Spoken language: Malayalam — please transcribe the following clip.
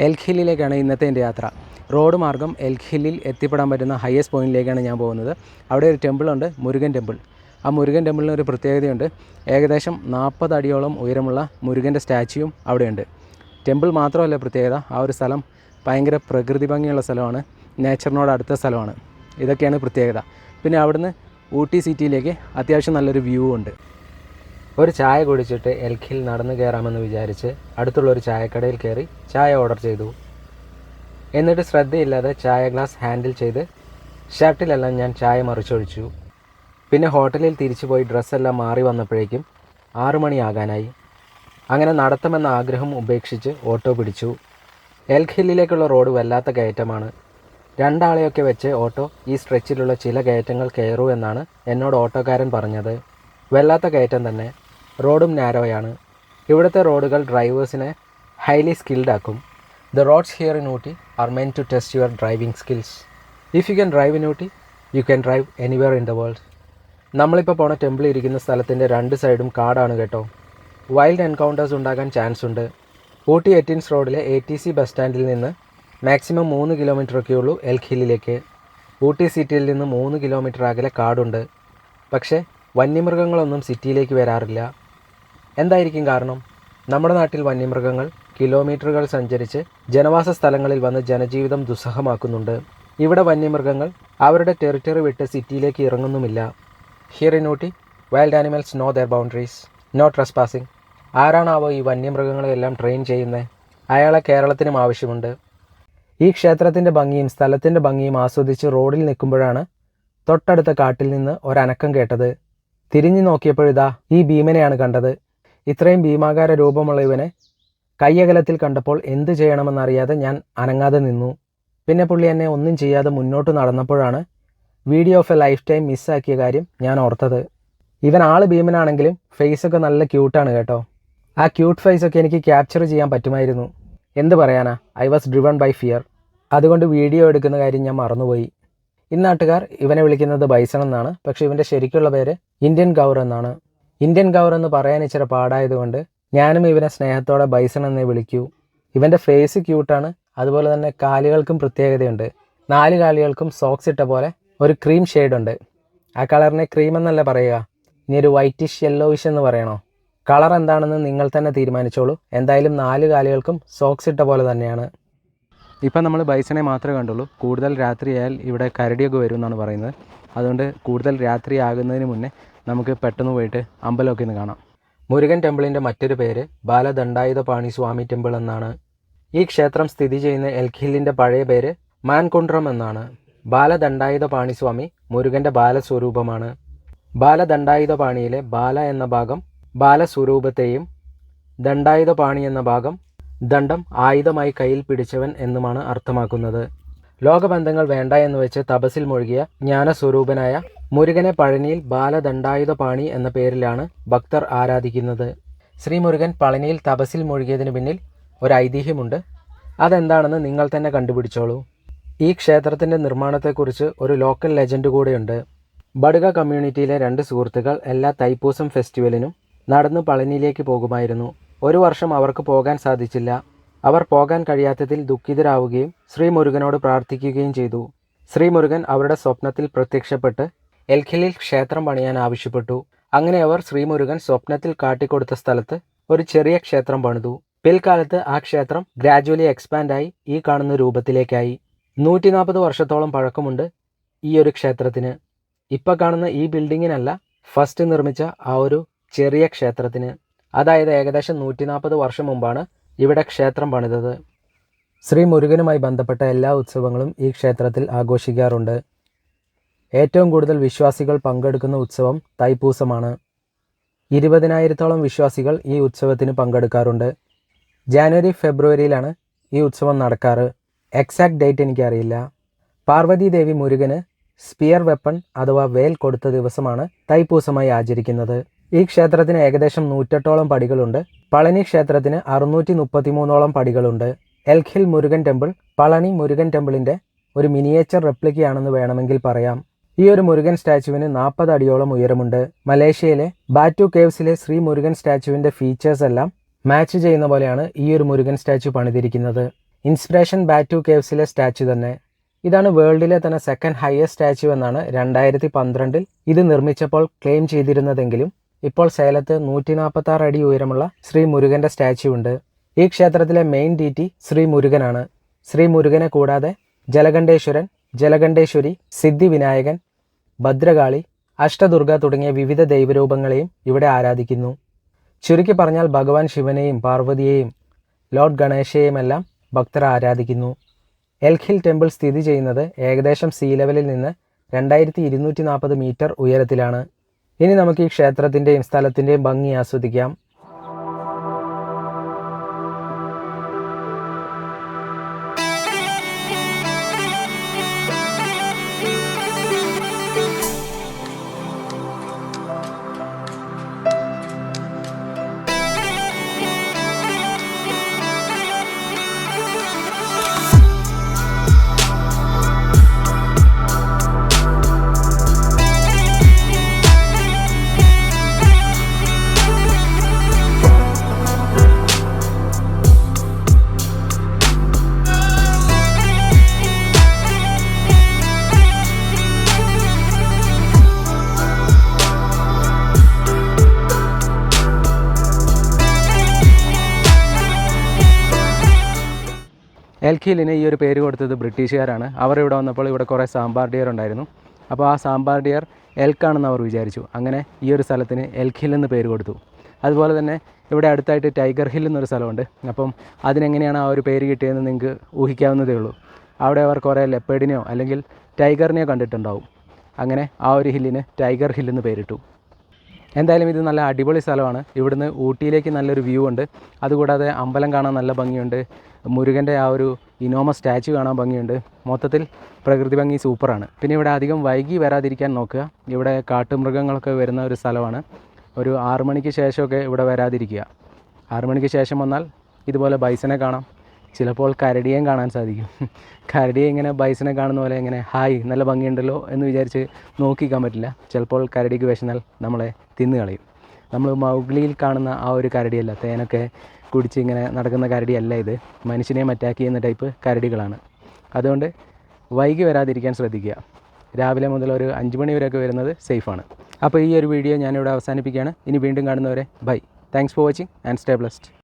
എൽക്ക് ഹില്ലിലേക്കാണ് ഇന്നത്തെ എൻ്റെ യാത്ര. റോഡ് മാർഗ്ഗം എൽക്ക് ഹില്ലിൽ എത്തിപ്പെടാൻ പറ്റുന്ന ഹയസ്റ്റ് പോയിൻറ്റിലേക്കാണ് ഞാൻ പോകുന്നത്. അവിടെ ഒരു ടെമ്പിളുണ്ട്, മുരുകൻ ടെമ്പിൾ. ആ മുരുകൻ ടെമ്പിളിന് ഒരു പ്രത്യേകതയുണ്ട്. ഏകദേശം 40 അടിയോളം ഉയരമുള്ള മുരുകൻ്റെ സ്റ്റാച്യൂയും അവിടെയുണ്ട്. ടെമ്പിൾ മാത്രമല്ല പ്രത്യേകത, ആ ഒരു സ്ഥലം ഭയങ്കര പ്രകൃതി ഭംഗിയുള്ള സ്ഥലമാണ്, നേച്ചറിനോട് അടുത്ത സ്ഥലമാണ്. ഇതൊക്കെയാണ് പ്രത്യേകത. പിന്നെ അവിടുന്ന് ഊട്ടി സിറ്റിയിലേക്ക് അത്യാവശ്യം നല്ലൊരു വ്യൂ ഉണ്ട്. ഒരു ചായ കുടിച്ചിട്ട് എൽക്ക് ഹിൽ നടന്നു കയറാമെന്ന് വിചാരിച്ച് അടുത്തുള്ളൊരു ചായക്കടയിൽ കയറി ചായ ഓർഡർ ചെയ്തു. എന്നിട്ട് ശ്രദ്ധയില്ലാതെ ചായ ഗ്ലാസ് ഹാൻഡിൽ ചെയ്ത് ഷർട്ടിലെല്ലാം ഞാൻ ചായ മറിച്ചൊഴിച്ചു. പിന്നെ ഹോട്ടലിൽ തിരിച്ചു പോയി ഡ്രസ്സെല്ലാം മാറി വന്നപ്പോഴേക്കും 6 മണിയാകാനായി. അങ്ങനെ നടത്തമെന്ന ആഗ്രഹം ഉപേക്ഷിച്ച് ഓട്ടോ പിടിച്ചു. എൽക്ക് ഹില്ലിലേക്കുള്ള റോഡ് വല്ലാത്ത കയറ്റമാണ്. 2 ആളെയൊക്കെ വെച്ച് ഓട്ടോ ഈ സ്ട്രെച്ചിലുള്ള ചില കയറ്റങ്ങൾ കയറൂ എന്നാണ് എന്നോട് ഓട്ടോക്കാരൻ പറഞ്ഞത്. വല്ലാത്ത കയറ്റം തന്നെ. റോഡും നാരോയാണ്. ഇവിടുത്തെ റോഡുകൾ ഡ്രൈവേഴ്സിനെ ഹൈലി സ്കിൽഡ് ആക്കും. The roads here in Ooty are meant to test your driving skills. If you can drive in Ooty you can drive anywhere in the world. നമ്മളിപ്പോൾ പോണ ടെമ്പിൾ ഇരിക്കുന്ന സ്ഥലത്തിൻ്റെ 2 സൈഡും കാടാണ് കേട്ടോ. വൈൽഡ് എൻകൗണ്ടേഴ്സ് ഉണ്ടാകാൻ ചാൻസ് ഉണ്ട്. ഊട്ടി എറ്റിൻസ് റോഡിലെ ATC ബസ് സ്റ്റാൻഡിൽ നിന്ന് മാക്സിമം 3 കിലോമീറ്ററൊക്കെ ഉള്ളൂ എൽക്ക് ഹില്ലിലേക്ക്. ഊട്ടി സിറ്റിയിൽ നിന്ന് 3 കിലോമീറ്റർ അകലെ കാടുണ്ട്. പക്ഷേ വന്യമൃഗങ്ങളൊന്നും സിറ്റിയിലേക്ക് വരാറില്ല. എന്തായിരിക്കും കാരണം? നമ്മുടെ നാട്ടിൽ വന്യമൃഗങ്ങൾ കിലോമീറ്ററുകൾ സഞ്ചരിച്ച് ജനവാസ സ്ഥലങ്ങളിൽ വന്ന് ജനജീവിതം ദുസ്സഹമാക്കുന്നുണ്ട്. ഇവിടെ വന്യമൃഗങ്ങൾ അവരുടെ ടെറിട്ടറി വിട്ട് സിറ്റിയിലേക്ക് ഇറങ്ങുന്നുമില്ല. Here in Ooty wild animals no their boundaries, no trespassing. ആരാണാവോ ഈ വന്യമൃഗങ്ങളെല്ലാം ട്രെയിൻ ചെയ്യുന്നത്? അയാളെ കേരളത്തിനും ആവശ്യമുണ്ട്. ഈ ക്ഷേത്രത്തിൻ്റെ ഭംഗിയും സ്ഥലത്തിൻ്റെ ഭംഗിയും ആസ്വദിച്ച് റോഡിൽ നിൽക്കുമ്പോഴാണ് തൊട്ടടുത്ത കാട്ടിൽ നിന്ന് ഒരനക്കം കേട്ടത്. തിരിഞ്ഞു നോക്കിയപ്പോഴിതാ ഈ ഭീമനെയാണ് കണ്ടത്. ഇത്രയും ഭീമാകാര രൂപമുള്ള ഇവനെ കയ്യകലത്തിൽ കണ്ടപ്പോൾ എന്ത് ചെയ്യണമെന്നറിയാതെ ഞാൻ അനങ്ങാതെ നിന്നു. പിന്നെ പുള്ളി എന്നെ ഒന്നും ചെയ്യാതെ മുന്നോട്ട് നടന്നപ്പോഴാണ് video of a lifetime മിസ്സാക്കിയ കാര്യം ഞാൻ ഓർത്തത്. ഇവൻ ആള് ഭീമനാണെങ്കിലും ഫേസൊക്കെ നല്ല ക്യൂട്ടാണ് കേട്ടോ. ആ ക്യൂട്ട് ഫേസൊക്കെ എനിക്ക് ക്യാപ്ചർ ചെയ്യാൻ പറ്റുമായിരുന്നു. എന്ത് പറയാനാ, I was driven by fear. അതുകൊണ്ട് വീഡിയോ എടുക്കുന്ന കാര്യം ഞാൻ മറന്നുപോയി. ഇന്നാട്ടുകാർ ഇവനെ വിളിക്കുന്നത് ബൈസൺ എന്നാണ്. പക്ഷേ ഇവൻ്റെ ശരിക്കുള്ള പേര് ഇന്ത്യൻ ഗൗർ എന്നാണ്. ഇന്ത്യൻ ഗൗർ എന്ന് പറയാൻ ഇച്ചിരി പാടായതുകൊണ്ട് ഞാനും ഇവനെ സ്നേഹത്തോടെ ബൈസൺ എന്നേ വിളിക്കൂ. ഇവൻ്റെ ഫേസ് ക്യൂട്ടാണ്. അതുപോലെ തന്നെ കാലുകൾക്കും പ്രത്യേകതയുണ്ട്. 4 കാലുകൾക്കും സോക്സ് ഇട്ട പോലെ ഒരു ക്രീം ഷെയ്ഡുണ്ട്. ആ കളറിനെ ക്രീം എന്നല്ല പറയുക, ഇനി ഒരു വൈറ്റിഷ് യെല്ലോയിഷ് എന്ന് പറയണോ? കളർ എന്താണെന്ന് നിങ്ങൾ തന്നെ തീരുമാനിച്ചോളൂ. എന്തായാലും 4 കാലുകൾക്കും സോക്സ് ഇട്ട പോലെ തന്നെയാണ്. ഇപ്പം നമ്മൾ ബൈസണെ മാത്രമേ കണ്ടുള്ളൂ. കൂടുതൽ രാത്രിയായാൽ ഇവിടെ കരടിയൊക്കെ വരും എന്നാണ് പറയുന്നത്. അതുകൊണ്ട് കൂടുതൽ രാത്രി ആകുന്നതിന് മുന്നേ നമുക്ക് പെട്ടെന്ന് പോയിട്ട് അമ്പലമൊക്കെ ഒന്ന് കാണാം. മുരുകൻ ടെമ്പിളിൻ്റെ മറ്റൊരു പേര് ബാലദണ്ഡായുധപാണി സ്വാമി ടെമ്പിൾ എന്നാണ്. ഈ ക്ഷേത്രം സ്ഥിതി ചെയ്യുന്ന എൽക്ക് ഹില്ലിൻ്റെ പഴയ പേര് മാൻകുണ്ട്രം എന്നാണ്. ബാലദണ്ഡായുധപാണി സ്വാമി മുരുകൻ്റെ ബാലസ്വരൂപമാണ്. ബാലദണ്ഡായുധപാണിയിലെ ബാല എന്ന ഭാഗം ബാലസ്വരൂപത്തെയും ദണ്ഡായുധപാണി എന്ന ഭാഗം ദണ്ഡം ആയുധമായി കയ്യിൽ പിടിച്ചവൻ എന്നുമാണ് അർത്ഥമാക്കുന്നത്. ലോകബന്ധങ്ങൾ വേണ്ട എന്ന് വെച്ച് തപസ്സിൽ മുഴുകിയ ജ്ഞാനസ്വരൂപനായ മുരുകനെ പഴനിയിൽ ബാലദണ്ഡായുധപാണി എന്ന പേരിലാണ് ഭക്തർ ആരാധിക്കുന്നത്. ശ്രീ മുരുകൻ പളനിയിൽ തപസ്സിൽ മുഴുകിയതിന് പിന്നിൽ ഒരു ഐതിഹ്യമുണ്ട്. അതെന്താണെന്ന് നിങ്ങൾ തന്നെ കണ്ടുപിടിച്ചോളൂ. ഈ ക്ഷേത്രത്തിൻ്റെ നിർമ്മാണത്തെക്കുറിച്ച് ഒരു ലോക്കൽ ലെജൻഡ് കൂടെയുണ്ട്. ബടുക കമ്മ്യൂണിറ്റിയിലെ 2 സുഹൃത്തുക്കൾ എല്ലാ തൈപ്പൂസം ഫെസ്റ്റിവലിനും നടന്ന് പളനിയിലേക്ക് പോകുമായിരുന്നു. ഒരു വർഷം അവർക്ക് പോകാൻ സാധിച്ചില്ല. അവർ പോകാൻ കഴിയാത്തതിൽ ദുഃഖിതരാവുകയും ശ്രീ മുരുകനോട് പ്രാർത്ഥിക്കുകയും ചെയ്തു. ശ്രീ മുരുകൻ അവരുടെ സ്വപ്നത്തിൽ പ്രത്യക്ഷപ്പെട്ട് എൽക്ക് ഹില്ലിൽ ക്ഷേത്രം പണിയാൻ ആവശ്യപ്പെട്ടു. അങ്ങനെ അവർ ശ്രീ മുരുകൻ സ്വപ്നത്തിൽ കാട്ടിക്കൊടുത്ത സ്ഥലത്ത് ഒരു ചെറിയ ക്ഷേത്രം പണിതു. പിൽക്കാലത്ത് ആ ക്ഷേത്രം ഗ്രാജുവലി എക്സ്പാൻഡായി ഈ കാണുന്ന രൂപത്തിലേക്കായി. 140 വർഷത്തോളം പഴക്കമുണ്ട് ഈ ഒരു ക്ഷേത്രത്തിന്. ഇപ്പം കാണുന്ന ഈ ബിൽഡിങ്ങിനല്ല, ഫസ്റ്റ് നിർമ്മിച്ച ആ ഒരു ചെറിയ ക്ഷേത്രത്തിന്. അതായത് ഏകദേശം 140 വർഷം മുമ്പാണ് ഇവിടെ ക്ഷേത്രം പണിതത്. ശ്രീ മുരുകനുമായി ബന്ധപ്പെട്ട എല്ലാ ഉത്സവങ്ങളും ഈ ക്ഷേത്രത്തിൽ ആഘോഷിക്കാറുണ്ട്. ഏറ്റവും കൂടുതൽ വിശ്വാസികൾ പങ്കെടുക്കുന്ന ഉത്സവം തൈപ്പൂസമാണ്. 20,000-ഓളം വിശ്വാസികൾ ഈ ഉത്സവത്തിന് പങ്കെടുക്കാറുണ്ട്. ജാനുവരി ഫെബ്രുവരിയിലാണ് ഈ ഉത്സവം നടക്കാറ്. എക്സാക്ട് ഡേറ്റ് എനിക്കറിയില്ല. പാർവതി ദേവി മുരുകന് സ്പിയർ വെപ്പൺ അഥവാ വേൽ കൊടുത്ത ദിവസമാണ് തൈപ്പൂസമായി ആചരിക്കുന്നത്. ഈ ക്ഷേത്രത്തിന് ഏകദേശം 108ഓളം പടികളുണ്ട്. പളനി ക്ഷേത്രത്തിന് 633ഓളം പടികളുണ്ട്. Elk hill Murugan temple Palani Murugan ടെമ്പിളിൻ്റെ ഒരു മിനിയേച്ചർ റെപ്ലിക്കയാണെന്ന് വേണമെങ്കിൽ പറയാം. ഈ ഒരു മുരുകൻ സ്റ്റാച്ചുവിന് 40 അടിയോളം ഉയരമുണ്ട്. മലേഷ്യയിലെ ബാറ്റു കേവ്സിലെ ശ്രീ മുരുകൻ സ്റ്റാച്ചുവിൻ്റെ ഫീച്ചേഴ്സ് എല്ലാം മാച്ച് ചെയ്യുന്ന പോലെയാണ് ഈ ഒരു മുരുകൻ സ്റ്റാച്ചു പണിതിരിക്കുന്നത്. ഇൻസ്പിറേഷൻ ബാറ്റു കേവ്സിലെ സ്റ്റാച്ചു തന്നെ. ഇതാണ് വേൾഡിലെ തന്നെ സെക്കൻഡ് ഹയസ്റ്റ് സ്റ്റാച്ചു എന്നാണ് 2012 ഇത് നിർമ്മിച്ചപ്പോൾ ക്ലെയിം ചെയ്തിരുന്നതെങ്കിലും ഇപ്പോൾ സേലത്ത് 146 അടി ഉയരമുള്ള ശ്രീ മുരുകൻ്റെ സ്റ്റാച്ചു ഉണ്ട്. ഈ ക്ഷേത്രത്തിലെ മെയിൻ ഡീറ്റി ശ്രീ മുരുകനാണ്. ശ്രീ മുരുകനെ കൂടാതെ ജലകണ്ഠേശ്വരൻ, ജലകണ്ഠേശ്വരി, സിദ്ധിവിനായകൻ, ഭദ്രകാളി, അഷ്ടദുർഗ തുടങ്ങിയ വിവിധ ദൈവരൂപങ്ങളെയും ഇവിടെ ആരാധിക്കുന്നു. ചുരുക്കി പറഞ്ഞാൽ ഭഗവാൻ ശിവനെയും പാർവതിയെയും ലോർഡ് ഗണേശയെയുമെല്ലാം ഭക്തർ ആരാധിക്കുന്നു. എൽക്ക് ഹിൽ ടെമ്പിൾ സ്ഥിതി ചെയ്യുന്നത് ഏകദേശം സീ ലെവലിൽ നിന്ന് 2240 മീറ്റർ ഉയരത്തിലാണ്. ഇനി നമുക്ക് ഈ ക്ഷേത്രത്തിൻ്റെയും സ്ഥലത്തിൻ്റെയും ഭംഗി ആസ്വദിക്കാം. എൽക്ക് ഹില്ലിന് ഈ ഒരു പേര് കൊടുത്തത് ബ്രിട്ടീഷുകാരാണ്. അവർ ഇവിടെ വന്നപ്പോൾ ഇവിടെ കുറേ സാമ്പാർ ഡിയർ ഉണ്ടായിരുന്നു. അപ്പോൾ ആ സാമ്പാർ ഡിയർ എൽക്കാണെന്ന് അവർ വിചാരിച്ചു. അങ്ങനെ ഈ ഒരു സ്ഥലത്തിന് എൽക്ക് ഹിൽ എന്ന് പേര് കൊടുത്തു. അതുപോലെ തന്നെ ഇവിടെ അടുത്തായിട്ട് ടൈഗർ ഹിൽ എന്നൊരു സ്ഥലമുണ്ട്. അപ്പം അതിനെങ്ങനെയാണ് ആ ഒരു പേര് കിട്ടിയതെന്ന് നിങ്ങൾക്ക് ഊഹിക്കാവുന്നതേ ഉള്ളൂ. അവിടെ അവർ കുറേ ലെപ്പേഡിനെയോ അല്ലെങ്കിൽ ടൈഗറിനെയോ കണ്ടിട്ടുണ്ടാവും. അങ്ങനെ ആ ഒരു ഹില്ലിന് ടൈഗർ ഹിൽ എന്ന് പേരിട്ടു. എന്തായാലും ഇത് നല്ല അടിപൊളി സ്ഥലമാണ്. ഇവിടുന്ന് ഊട്ടിയിലേക്ക് നല്ലൊരു വ്യൂ ഉണ്ട്. അതുകൂടാതെ അമ്പലം കാണാൻ നല്ല ഭംഗിയുണ്ട്. മുരുകൻ്റെ ആ ഒരു ഇനോമസ് സ്റ്റാച്ചു കാണാൻ ഭംഗിയുണ്ട്. മൊത്തത്തിൽ പ്രകൃതി ഭംഗി സൂപ്പറാണ്. പിന്നെ ഇവിടെ അധികം വൈകി വരാതിരിക്കാൻ നോക്കുക. ഇവിടെ കാട്ടുമൃഗങ്ങളൊക്കെ വരുന്ന ഒരു സ്ഥലമാണ്. ഒരു 6 മണിക്ക് ശേഷമൊക്കെ ഇവിടെ വരാതിരിക്കുക. 6 മണിക്ക് ശേഷം വന്നാൽ ഇതുപോലെ ബൈസനെ കാണാം. ചിലപ്പോൾ കരടിയേയും കാണാൻ സാധിക്കും. കരടിയെ ഇങ്ങനെ ബൈസനെ കാണുന്ന പോലെ ഇങ്ങനെ ഹായ് നല്ല ഭംഗിയുണ്ടല്ലോ എന്ന് വിചാരിച്ച് നോക്കിക്കാൻ പറ്റില്ല. ചിലപ്പോൾ കരടിക്ക് വിശന്നാൽ നമ്മളെ തിന്നു കളയും. നമ്മൾ മൗഗ്ലിയിൽ കാണുന്ന ആ ഒരു കരടിയല്ല, തേനൊക്കെ കുടിച്ച് ഇങ്ങനെ നടക്കുന്ന കരടിയല്ല ഇത്. മനുഷ്യനെയും അറ്റാക്ക് ചെയ്യുന്ന ടൈപ്പ് കരടികളാണ്. അതുകൊണ്ട് വൈകി വരാതിരിക്കാൻ ശ്രദ്ധിക്കുക. രാവിലെ മുതൽ ഒരു 5 മണി വരെയൊക്കെ വരുന്നത് സേഫാണ്. അപ്പോൾ ഈ ഒരു വീഡിയോ ഞാനിവിടെ അവസാനിപ്പിക്കുകയാണ്. ഇനി വീണ്ടും കാണുന്നവരെ bye. Thanks for watching and stay blessed.